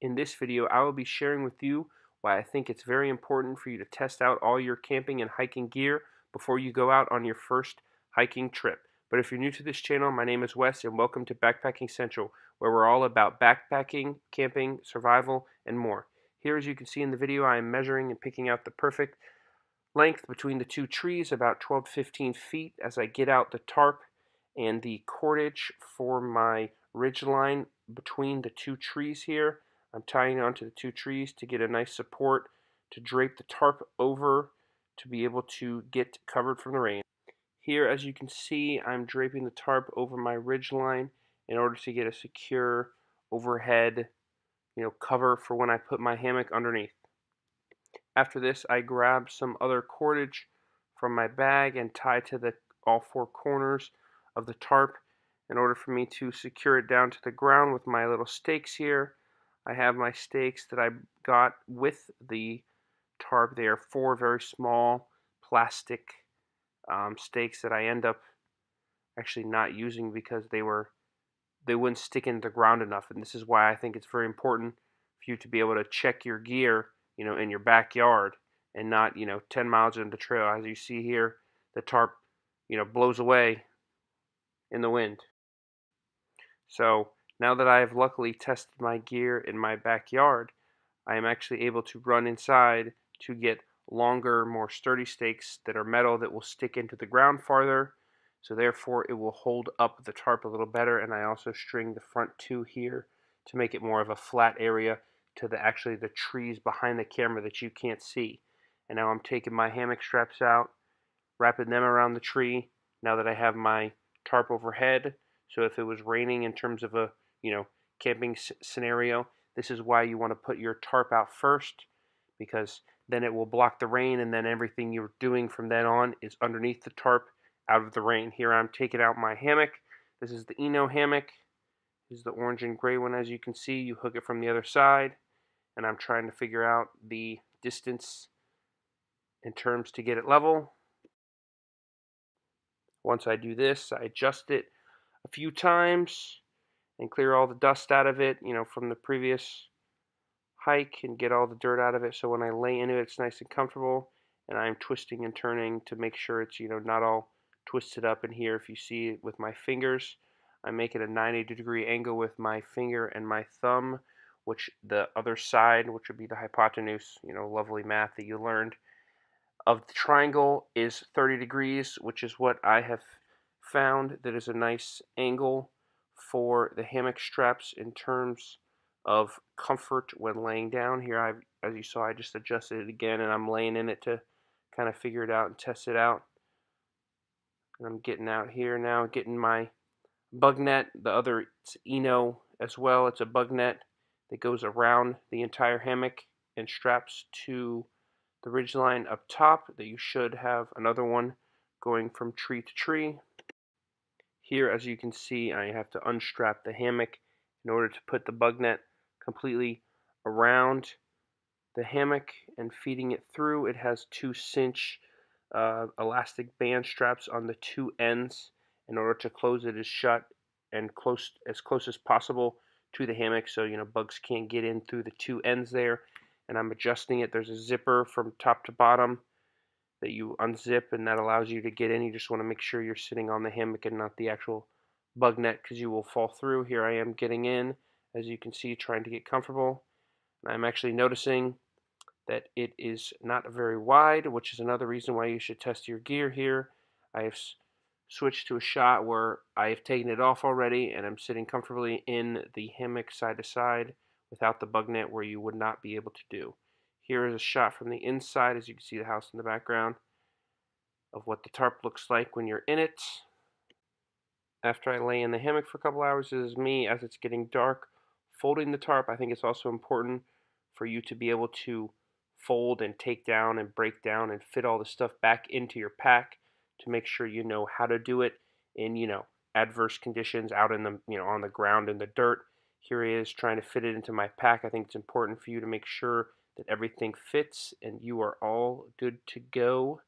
In this video, I will be sharing with you why I think it's very important for you to test out all your camping and hiking gear before you go out on your first hiking trip. But if you're new to this channel, my name is Wes and welcome to Backpacking Central, where we're all about backpacking, camping, survival, and more. Here, as you can see in the video, I am measuring and picking out the perfect length between the two trees, about 12 to 15 feet, as I get out the tarp and the cordage for my ridge line between the two trees here. I'm tying it onto the two trees to get a nice support to drape the tarp over to be able to get covered from the rain. Here, as you can see, I'm draping the tarp over my ridge line in order to get a secure overhead, cover for when I put my hammock underneath. After this, I grab some other cordage from my bag and tie to all four corners of the tarp in order for me to secure it down to the ground with my little stakes here. I have my stakes that I got with the tarp. They are four very small plastic stakes that I end up actually not using because they wouldn't stick into the ground enough. And this is why I think it's very important for you to be able to check your gear, in your backyard and not, 10 miles into the trail. As you see here, the tarp, blows away in the wind. So now that I have luckily tested my gear in my backyard, I am actually able to run inside to get longer, more sturdy stakes that are metal that will stick into the ground farther. So therefore it will hold up the tarp a little better, and I also string the front two here to make it more of a flat area to the trees behind the camera that you can't see. And now I'm taking my hammock straps out, wrapping them around the tree now that I have my tarp overhead. So if it was raining in terms of a, camping scenario, this is why you want to put your tarp out first, because then it will block the rain, and then everything you're doing from then on is underneath the tarp out of the rain. Here I'm taking out my hammock. This is the Eno hammock. This is the orange and gray one. As you can see, you hook it from the other side, and I'm trying to figure out the distance in terms to get it level. Once I do this, I adjust it a few times and clear all the dust out of it, from the previous hike, and get all the dirt out of it, so when I lay into it, it's nice and comfortable. And I'm twisting and turning to make sure it's, not all twisted up in here. If you see it with my fingers, I'm making a 90-degree angle with my finger and my thumb, which the other side, which would be the hypotenuse, lovely math that you learned, of the triangle is 30 degrees, which is what I have found that is a nice angle for the hammock straps in terms of comfort when laying down. Here, as you saw, I just adjusted it again, and I'm laying in it to kind of figure it out and test it out. And I'm getting out here now, getting my bug net. The other, it's Eno as well. It's a bug net that goes around the entire hammock and straps to the ridge line up top. That you should have another one going from tree to tree. Here, as you can see, I have to unstrap the hammock in order to put the bug net completely around the hammock and feeding it through. It has two cinch elastic band straps on the two ends in order to close it as shut and as close as possible to the hammock, so bugs can't get in through the two ends there. And I'm adjusting it. There's a zipper from top to bottom that you unzip, and that allows you to get in. You just want to make sure you're sitting on the hammock and not the actual bug net, because you will fall through. Here I am getting in, as you can see, trying to get comfortable. And I'm actually noticing that it is not very wide, which is another reason why you should test your gear here. I have switched to a shot where I have taken it off already, and I'm sitting comfortably in the hammock side to side without the bug net, where you would not be able to do. Here is a shot from the inside, as you can see the house in the background, of what the tarp looks like when you're in it. After I lay in the hammock for a couple hours, this is me as it's getting dark, folding the tarp. I think it's also important for you to be able to fold and take down and break down and fit all the stuff back into your pack to make sure you know how to do it in, adverse conditions out in the, on the ground in the dirt. Here he is trying to fit it into my pack. I think it's important for you to make sure that everything fits and you are all good to go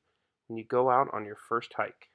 when you go out on your first hike.